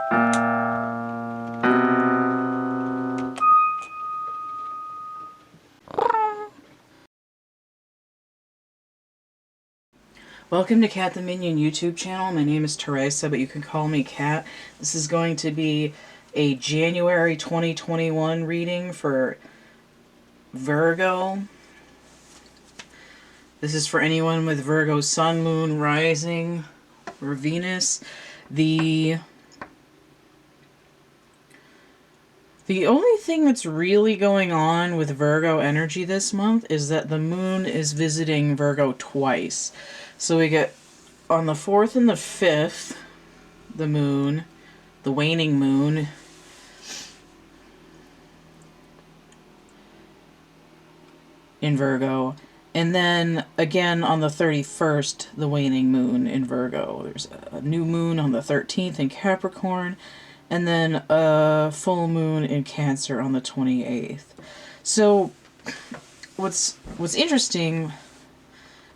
Welcome to CATtheMinion YouTube channel. My name is Theresa, but you can call me Cat. This is going to be a January 2021 reading for Virgo. This is for anyone with Virgo Sun, Moon, Rising, or Venus. The only thing that's really going on with Virgo energy this month is that the Moon is visiting Virgo twice. So we get on the 4th and the 5th, the Moon, the waning Moon, in Virgo. And then again on the 31st, the waning Moon in Virgo. There's a new Moon on the 13th in Capricorn, and then a full Moon in Cancer on the 28th. So what's interesting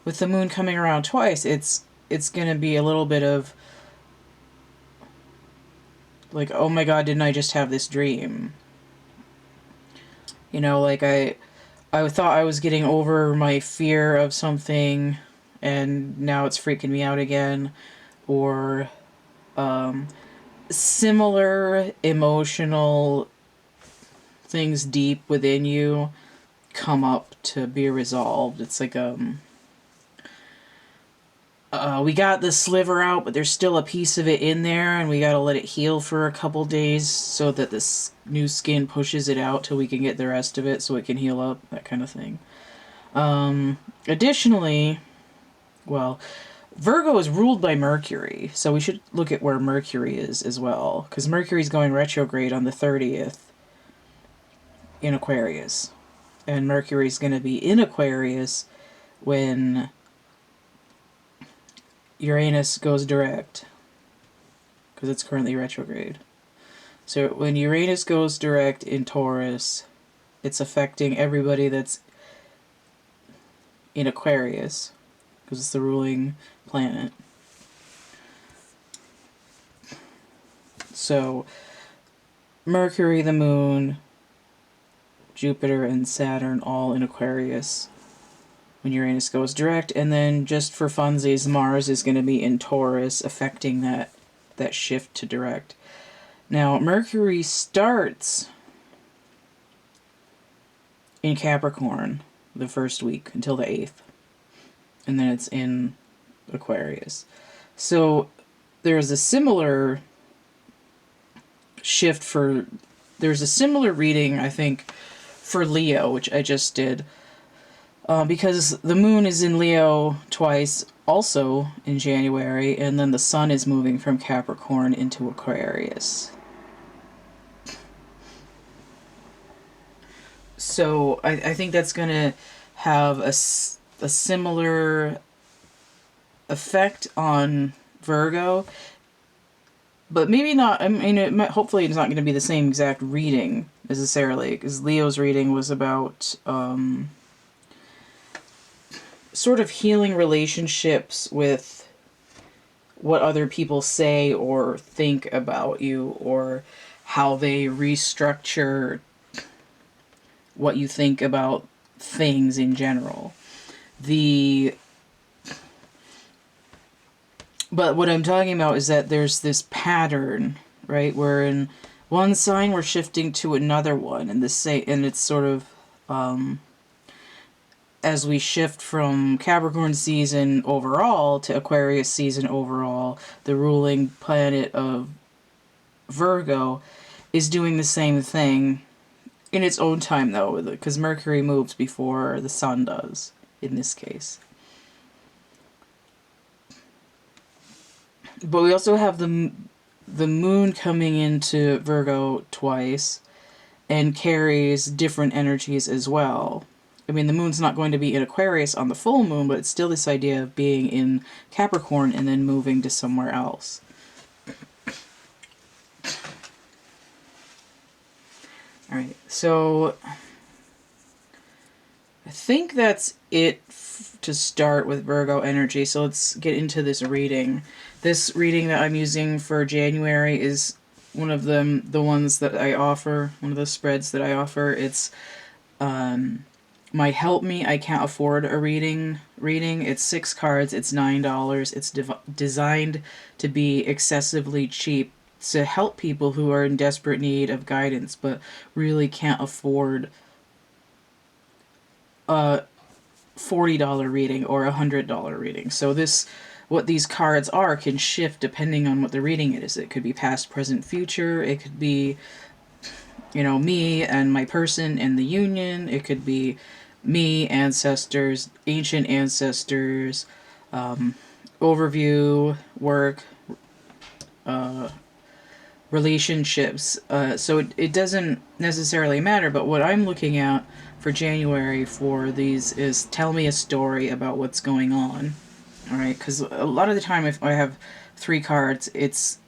with the Moon coming around twice, it's going to be a little bit of like, oh my god, didn't I just have this dream? You know, like I thought I was getting over my fear of something and now it's freaking me out again. Or similar emotional things deep within you come up to be resolved. It's like we got the sliver out, but there's still a piece of it in there, and we gotta let it heal for a couple days so that this new skin pushes it out till we can get the rest of it so it can heal up, that kind of thing. Additionally, well, Virgo is ruled by Mercury, so we should look at where Mercury is as well, because Mercury's going retrograde on the 30th in Aquarius, and Mercury's going to be in Aquarius when Uranus goes direct, because it's currently retrograde. So when Uranus goes direct in Taurus, it's affecting everybody that's in Aquarius, because it's the ruling planet. So Mercury, the Moon, Jupiter, and Saturn all in Aquarius when Uranus goes direct, and then just for funsies, Mars is going to be in Taurus, affecting that shift to direct. Now, Mercury starts in Capricorn the first week until the 8th, and then it's in Aquarius. So there's a similar shift for, there's a similar reading, I think, for Leo, which I just did. Because the Moon is in Leo twice, also in January, and then the Sun is moving from Capricorn into Aquarius. So I think that's going to have a similar effect on Virgo, but maybe not. I mean, hopefully it's not going to be the same exact reading necessarily, because Leo's reading was about sort of healing relationships with what other people say or think about you, or how they restructure what you think about things in general. But what I'm talking about is that there's this pattern, right? Where in one sign we're shifting to another one, and it's sort of as we shift from Capricorn season overall to Aquarius season overall, the ruling planet of Virgo is doing the same thing in its own time, though, because Mercury moves before the Sun does, in this case. But we also have the Moon coming into Virgo twice and carries different energies as well. I mean, the Moon's not going to be in Aquarius on the full moon, but it's still this idea of being in Capricorn and then moving to somewhere else. Alright, so I think that's it to start with Virgo energy. So let's get into this reading. This reading that I'm using for January is one of them, the ones that I offer, one of the spreads that I offer, it's my Help Me, I Can't Afford a Reading. It's 6 cards, it's $9. It's designed to be excessively cheap to help people who are in desperate need of guidance but really can't afford a $40 reading or a $100 reading. So this, what these cards are, can shift depending on what the reading is. It could be past, present, future. It could be, you know, me and my person in the union. It could be me, ancestors, ancient ancestors, overview, work, relationships. So it doesn't necessarily matter, but what I'm looking at for January for these is tell me a story about what's going on. All right, because a lot of the time if I have 3 cards, it's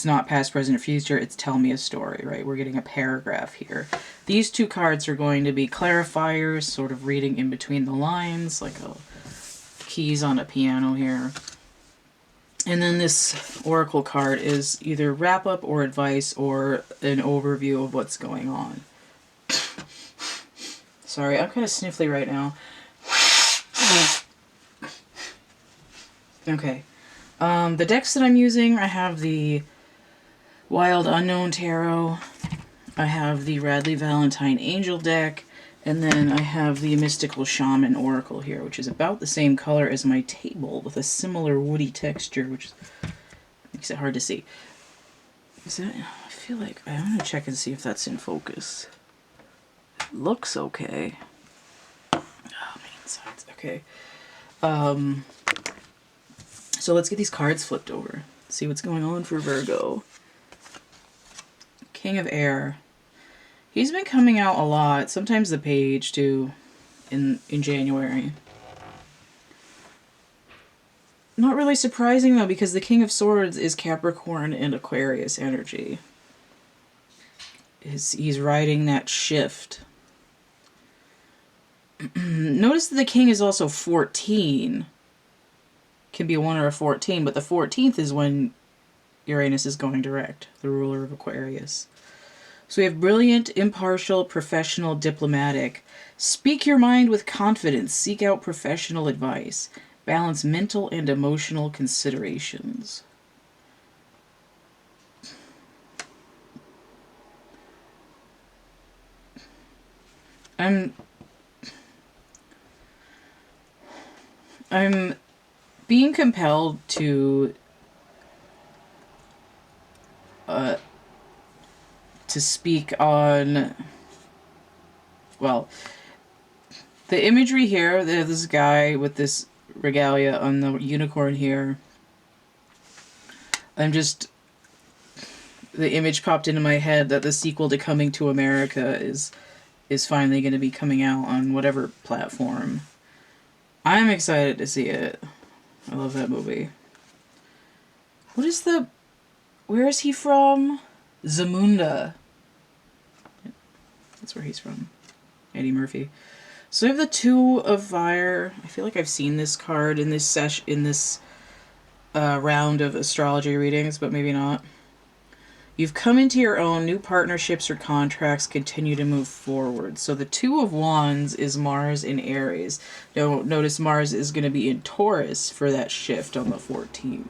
not past, present, future, it's tell me a story, right? We're getting a paragraph here. These 2 cards are going to be clarifiers, sort of reading in between the lines, like keys on a piano here. And then this oracle card is either wrap up or advice or an overview of what's going on. Sorry, I'm kind of sniffly right now. Okay. The decks that I'm using, I have the Wild Unknown Tarot, I have the Radley Valentine Angel deck, and then I have the Mystical Shaman Oracle here, which is about the same color as my table with a similar woody texture, which makes it hard to see. Is that, I feel like, I'm going to check and see if that's in focus. It looks okay. Oh, my insides, okay. So let's get these cards flipped over. See what's going on for Virgo. King of Air. He's been coming out a lot. Sometimes the Page, too, in January. Not really surprising, though, because the King of Swords is Capricorn and Aquarius energy. He's riding that shift. Notice that the King is also 14. Can be a 1 or a 14, but the 14th is when Uranus is going direct, the ruler of Aquarius. So we have brilliant, impartial, professional, diplomatic. Speak your mind with confidence. Seek out professional advice. Balance mental and emotional considerations. I'm being compelled to speak on, well, the imagery here, there's this guy with this regalia on the unicorn here. The image popped into my head that the sequel to Coming to America is finally going to be coming out on whatever platform. I'm excited to see it. I love that movie. Where is he from? Zamunda. That's where he's from. Eddie Murphy. So we have the 2 of Fire. I feel like I've seen this card in this round of astrology readings, but maybe not. You've come into your own. New partnerships or contracts continue to move forward. So the 2 of Wands is Mars in Aries. Now notice Mars is going to be in Taurus for that shift on the 14th.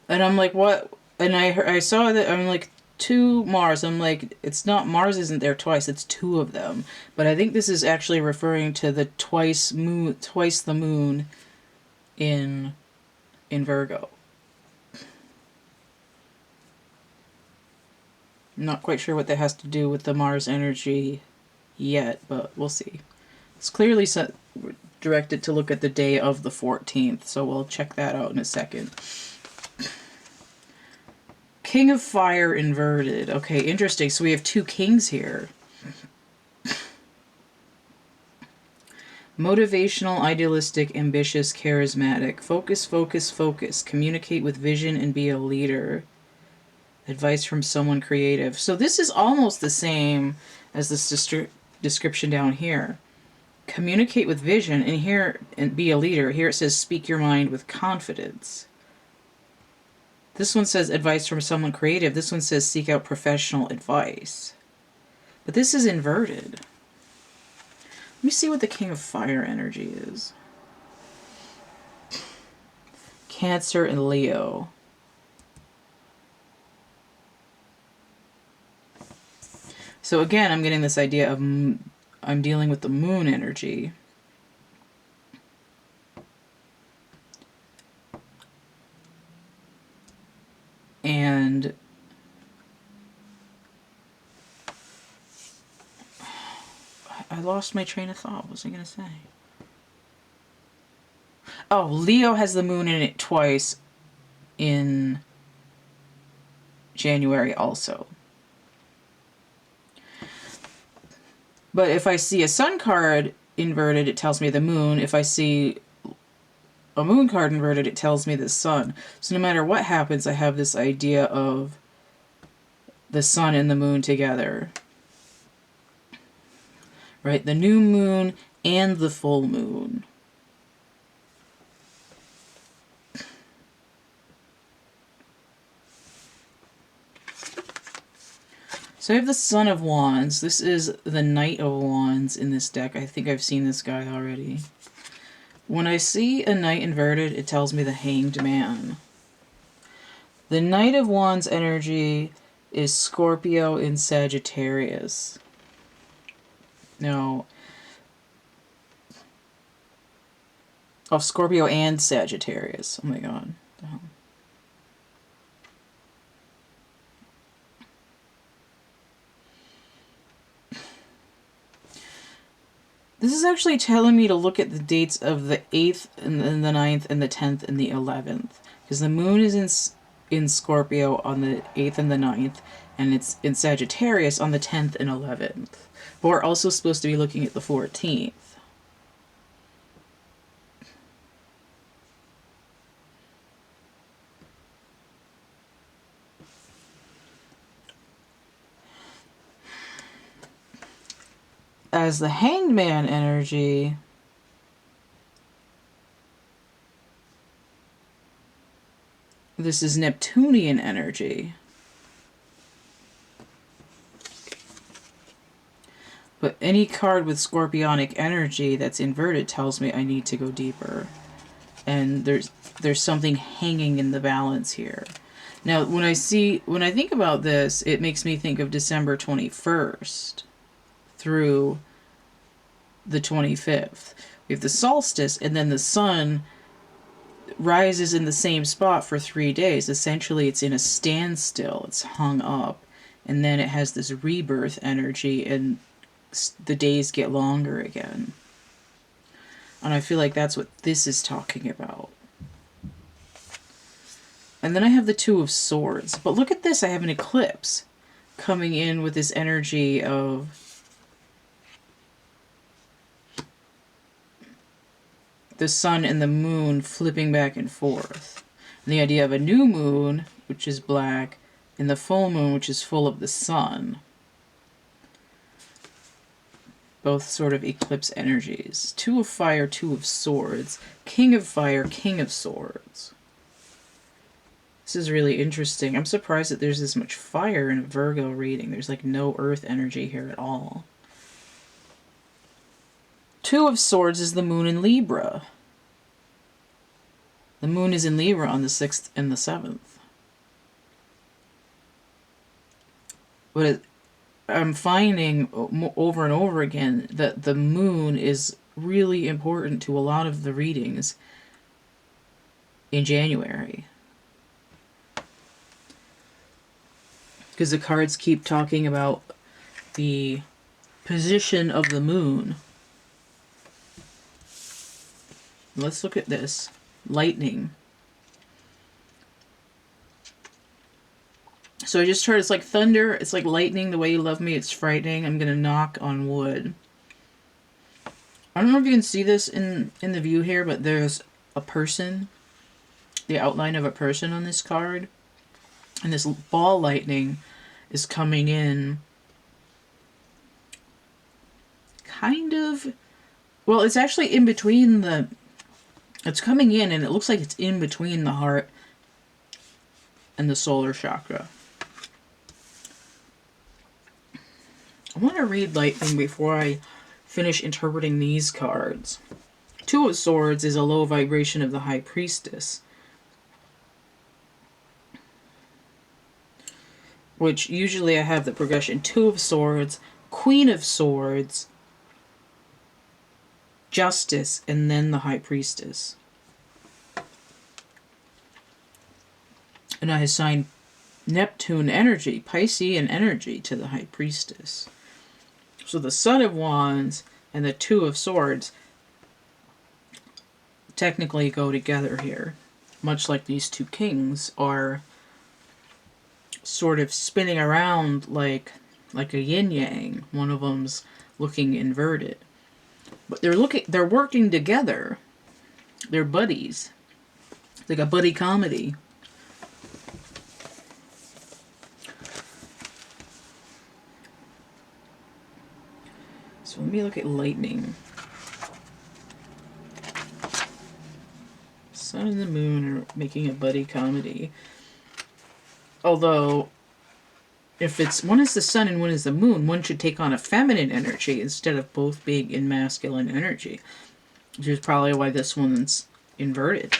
And I'm like, what? And I saw that, I'm like, 2 Mars. I'm like, it's not, Mars isn't there twice, it's 2 of them. But I think this is actually referring to the twice the moon in Virgo. I'm not quite sure what that has to do with the Mars energy yet, but we'll see. It's clearly directed to look at the day of the 14th, so we'll check that out in a second. King of Fire inverted. Okay, interesting. So we have 2 kings here. Motivational, idealistic, ambitious, charismatic. Focus, focus, focus. Communicate with vision and be a leader. Advice from someone creative. So this is almost the same as this description down here. communicate with vision, and here, and be a leader. Here it says speak your mind with confidence. This one says advice from someone creative. This one says seek out professional advice. But this is inverted. Let me see what the King of Fire energy is. Cancer and Leo. So again, I'm getting this idea of I'm dealing with the moon energy. And I lost my train of thought. What was I going to say? Oh, Leo has the moon in it twice in January also. But if I see a sun card inverted, it tells me the moon. If I see a moon card inverted, it tells me the sun. So no matter what happens, I have this idea of the sun and the moon together. Right? The new moon and the full moon. So I have the Son of Wands. This is the Knight of Wands in this deck. I think I've seen this guy already. When I see a Knight inverted, it tells me the Hanged Man. The Knight of Wands energy is Scorpio in Sagittarius. Now, Scorpio and Sagittarius. Oh my god. This is actually telling me to look at the dates of the 8th and the 9th and the 10th and the 11th. Because the moon is in Scorpio on the 8th and the 9th, and it's in Sagittarius on the 10th and 11th. But we're also supposed to be looking at the 14th. As the Hanged Man energy, this is Neptunian energy. But any card with Scorpionic energy that's inverted tells me I need to go deeper. And there's something hanging in the balance here. Now, when I think about this, it makes me think of December 21st. Through the 25th. We have the solstice, and then the sun rises in the same spot for 3 days. Essentially, it's in a standstill. It's hung up. And then it has this rebirth energy, and the days get longer again. And I feel like that's what this is talking about. And then I have the Two of Swords. But look at this. I have an eclipse coming in with this energy of the sun and the moon flipping back and forth. And the idea of a new moon, which is black, and the full moon, which is full of the sun. Both sort of eclipse energies. Two of Fire, Two of Swords. King of Fire, King of Swords. This is really interesting. I'm surprised that there's this much fire in a Virgo reading. There's like no earth energy here at all. Two of Swords is the moon in Libra. The moon is in Libra on the 6th and the 7th. But I'm finding over and over again that the moon is really important to a lot of the readings in January. Because the cards keep talking about the position of the moon. Let's look at this. Lightning. So I just heard it's like thunder, it's like lightning, the way you love me, it's frightening. I'm going to knock on wood. I don't know if you can see this in the view here, but there's a person, the outline of a person on this card. And this ball lightning is coming in kind of Well, it's actually in between the... It's coming in, and it looks like it's in between the heart and the solar chakra. I want to read lightning before I finish interpreting these cards. Two of Swords is a low vibration of the High Priestess, which usually I have the progression Two of Swords, Queen of Swords, Justice, and then the High Priestess. And I assign Neptune energy, Piscean energy, to the High Priestess. So the Son of Wands and the Two of Swords technically go together here, much like these two kings are sort of spinning around like a yin-yang. One of them's looking inverted. But they're working together. They're buddies. It's like a buddy comedy. So let me look at lightning. Sun and the moon are making a buddy comedy. Although, if it's one is the sun and one is the moon, one should take on a feminine energy instead of both being in masculine energy. Which is probably why this one's inverted.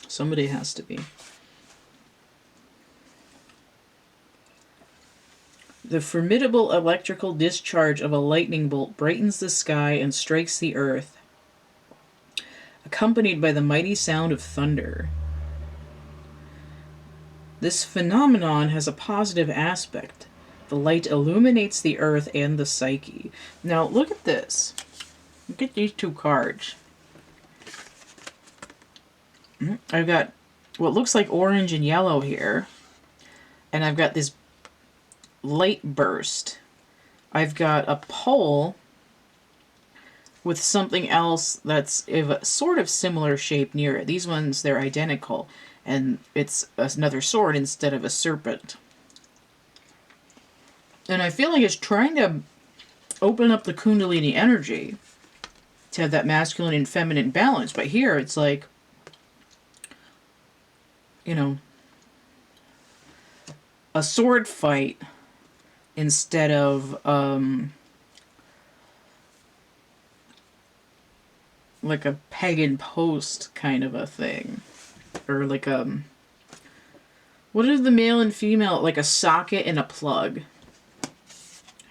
Somebody has to be. The formidable electrical discharge of a lightning bolt brightens the sky and strikes the earth, accompanied by the mighty sound of thunder. This phenomenon has a positive aspect. The light illuminates the earth and the psyche. Now, look at this. Look at these two cards. I've got what looks like orange and yellow here. And I've got this light burst. I've got a pole with something else that's of a sort of similar shape near it. These ones, they're identical. And it's another sword instead of a serpent. And I feel like it's trying to open up the Kundalini energy to have that masculine and feminine balance. But here it's like, you know, a sword fight instead of like a pagan post kind of a thing. Or like what are the male and female, like a socket and a plug.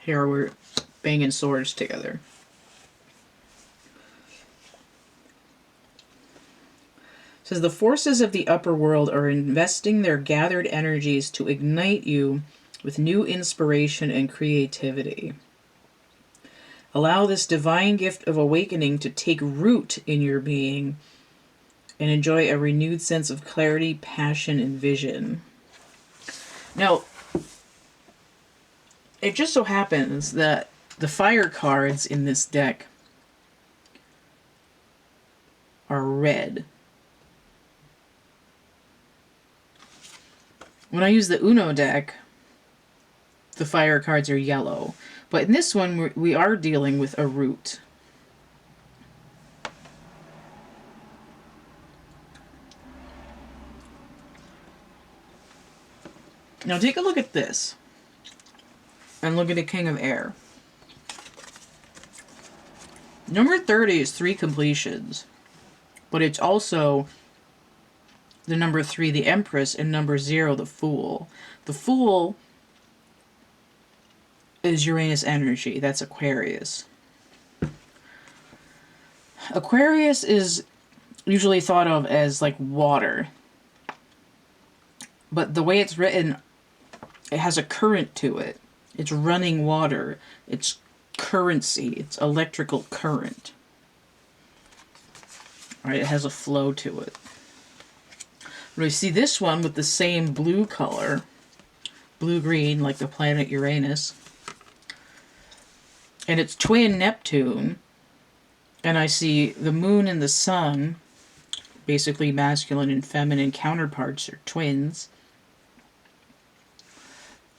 Here we're banging swords together. It says the forces of the upper world are investing their gathered energies to ignite you with new inspiration and creativity. Allow this divine gift of awakening to take root in your being and enjoy a renewed sense of clarity, passion, and vision. Now, it just so happens that the fire cards in this deck are red. When I use the Uno deck, the fire cards are yellow. But in this one, we are dealing with a root. Now take a look at this. And look at the King of Air. Number 30 is 3 completions. But it's also the number 3, the Empress, and number 0, the Fool. The Fool is Uranus energy. That's Aquarius. Aquarius is usually thought of as like water. But the way it's written, it has a current to it. It's running water. It's currency. It's electrical current. All right, it has a flow to it. But we see this one with the same blue color, blue-green, like the planet Uranus. And it's twin Neptune. And I see the moon and the sun, basically masculine and feminine counterparts, are twins.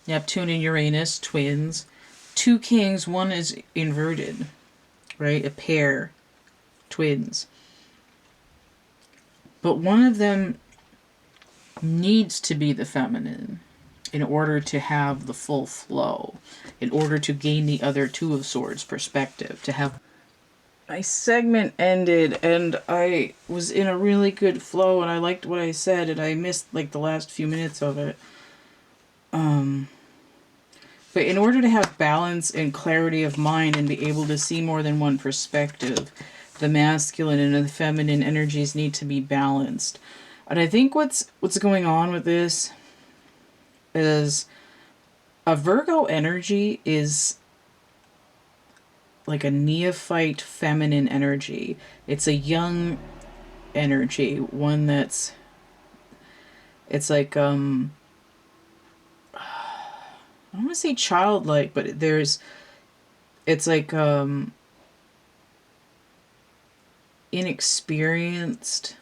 Neptune and Uranus, twins. 2 kings, one is inverted. right? A pair, twins. But one of them needs to be the feminine in order to have the full flow, in order to gain the other Two of Swords perspective, to have... My segment ended and I was in a really good flow and I liked what I said and I missed like the last few minutes of it. But in order to have balance and clarity of mind and be able to see more than one perspective, the masculine and the feminine energies need to be balanced. And I think what's going on with this is a Virgo energy is like a neophyte feminine energy. It's a young energy, one that's... It's like, I don't want to say childlike, but it's like, inexperienced.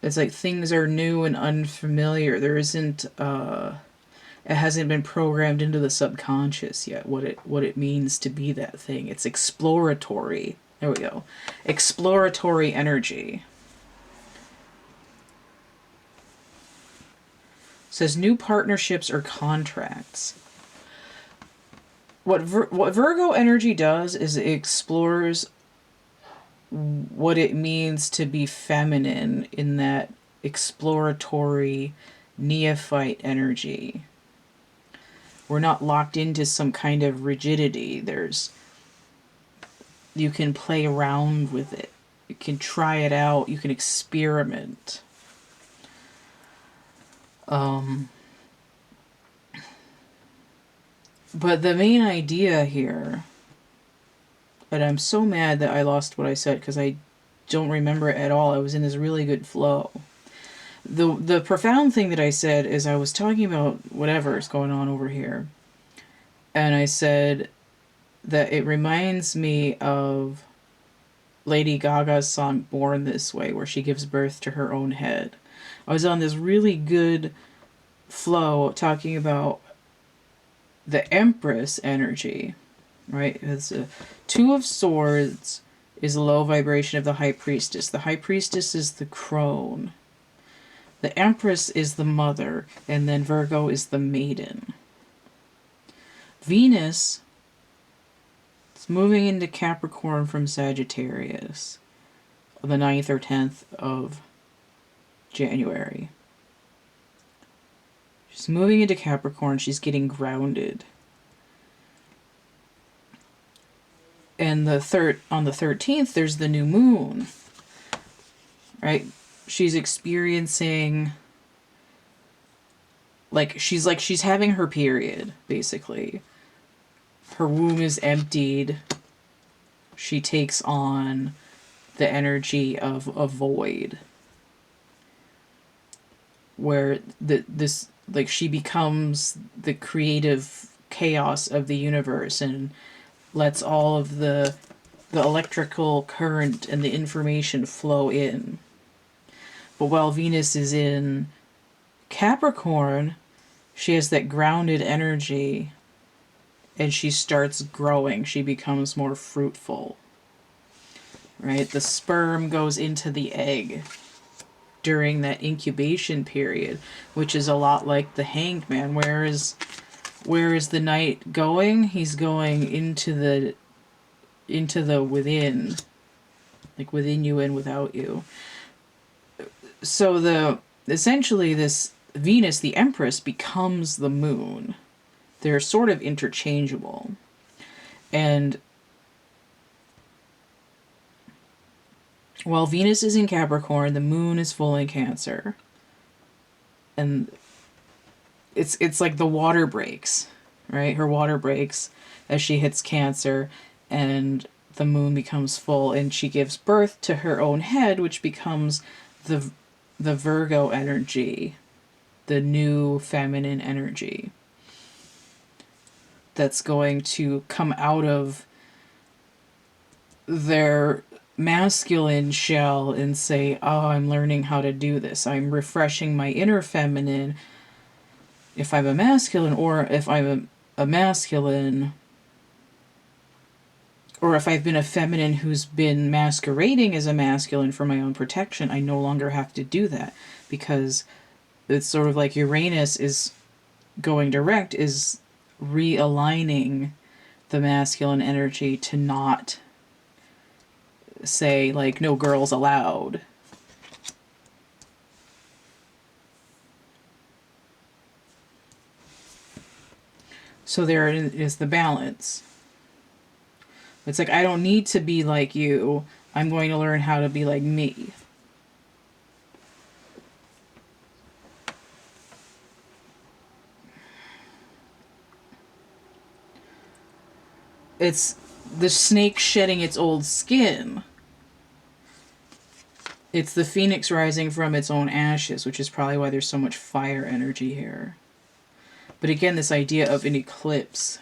It's like things are new and unfamiliar. There isn't, it hasn't been programmed into the subconscious yet, what it means to be that thing. It's exploratory. There we go. Exploratory energy. It says new partnerships or contracts. What Virgo energy does is it explores what it means to be feminine in that exploratory neophyte energy. We're not locked into some kind of rigidity. You can play around with it. You can try it out. You can experiment. But the main idea here, and I'm so mad that I lost what I said because I don't remember it at all. I was in this really good flow. The profound thing that I said is I was talking about whatever is going on over here. And I said that it reminds me of Lady Gaga's song Born This Way, where she gives birth to her own head. I was on this really good flow talking about the Empress energy, right? It's a Two of Swords is a low vibration of the High Priestess. The High Priestess is the crone. The Empress is the mother, and then Virgo is the maiden. Venus is moving into Capricorn from Sagittarius on the 9th or 10th of January. She's moving into Capricorn. She's getting grounded. And on the 13th, there's the new moon. Right? She's experiencing... she's having her period, basically. Her womb is emptied. She takes on the energy of a void. Where she becomes the creative chaos of the universe and lets all of the electrical current and the information flow in. But while Venus is in Capricorn, she has that grounded energy and she starts growing. She becomes more fruitful. Right? The sperm goes into the egg during that incubation period, which is a lot like the Hanged Man. Where is the knight going? He's going into the within, like within you and without you. So essentially this Venus, the Empress, becomes the moon. They're sort of interchangeable. And while Venus is in Capricorn, the moon is full in Cancer. And it's like the water breaks, right? Her water breaks as she hits Cancer, and the moon becomes full, and she gives birth to her own head, which becomes the Virgo energy, the new feminine energy that's going to come out of their masculine shell and say, oh, I'm learning how to do this. I'm refreshing my inner feminine. If I'm a masculine, or if I'm a masculine, or if I've been a feminine who's been masquerading as a masculine for my own protection, I no longer have to do that, because it's sort of like Uranus is going direct, is realigning the masculine energy to not say, like, no girls allowed. So there is the balance. It's like, I don't need to be like you. I'm going to learn how to be like me. It's the snake shedding its old skin. It's the phoenix rising from its own ashes, which is probably why there's so much fire energy here. But again, this idea of an eclipse,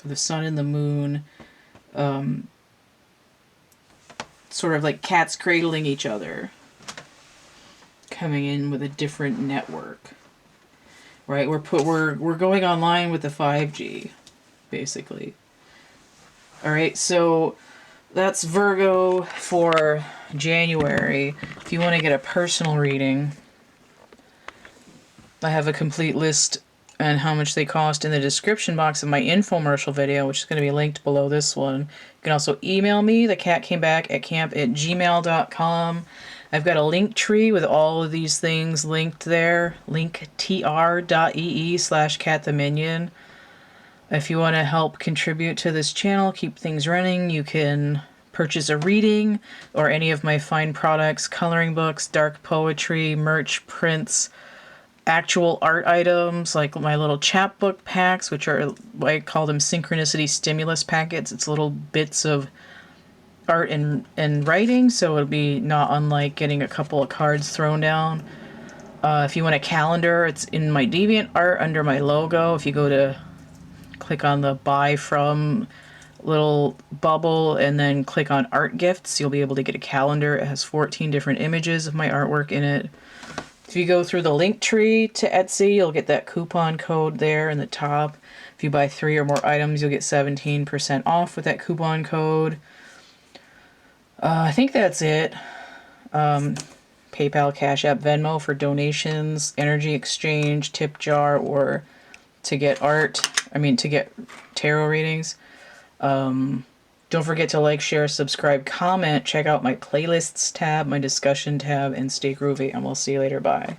the sun and the moon, sort of like cats cradling each other, coming in with a different network, right? We're going online with the 5G, basically. All right, so that's Virgo for January. If you want to get a personal reading, I have a complete list and how much they cost in the description box of my infomercial video, which is going to be linked below this one. You can also email me, thecatcamebackatcamp@gmail.com. I've got a link tree with all of these things linked there, linktr.ee/CATtheMinion. If you want to help contribute to this channel, keep things running, you can purchase a reading or any of my fine products, coloring books, dark poetry, merch, prints, actual art items like my little chapbook packs, which are, I call them synchronicity stimulus packets. It's little bits of art and writing, so it'll be not unlike getting a couple of cards thrown down. If you want a calendar, it's in my DeviantArt under my logo. If you go to click on the buy from little bubble and then click on art gifts, you'll be able to get a calendar. It has 14 different images of my artwork in it. If you go through the link tree to Etsy, you'll get that coupon code there in the top. If you buy 3 or more items, you'll get 17% off with that coupon code. I think that's it. PayPal, Cash App, Venmo for donations, energy exchange, tip jar, or to get to get tarot readings. Don't forget to like, share, subscribe, comment. Check out my playlists tab, my discussion tab, and stay groovy. And we'll see you later. Bye.